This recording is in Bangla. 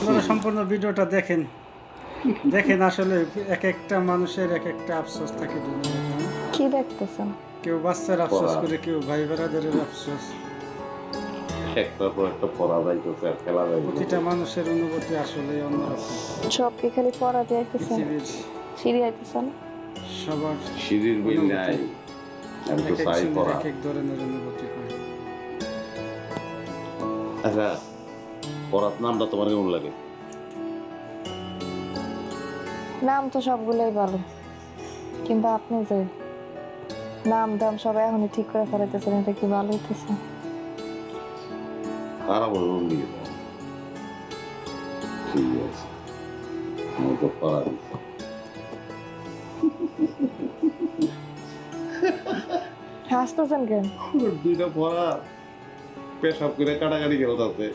আপনারা সম্পূর্ণ ভিডিওটা দেখেন, দেখেন আসলে এক একটা মানুষের এক একটা আফসোস থাকে দুনিয়াতে। কি দেখতেছেন? কেউ বাচ্চার আফসোস করে, কেউ ভাই বেড়াদারের আফসোস। একটার পর একটা পড়া যাইতেছে আর খেলা যাইতেছে। প্রতিটা মানুষের অনুভূতি আসলে অন্যরকম। সব কি খালি পড়া দিয়ে আইতেছেন? পৃথিবীর সিঁড়ি আইতেছেন? সবার সিঁড়ির বিল নাই, আমি তো এক এক চাই জনের পড়া। এক এক ধরনের অনুভূতি হয়। আচ্ছা, পড়ার নামটা তোমার কেমন লাগে? নাম তো সবগুলোই ভালো, কিন্তু আপনি যে নাম দাম সব এখনই ঠিক করে ফেলাইতেছেন, এটা কি ভালো হইতেছে? খারাপ হলো নিয়ে যাও। ঠিক আছে, আমি তো পড়া দিচ্ছি। হাসতেছেন কেন? দুইটা পড়া পেশাব করে কাটাকাটি গেল তাতে।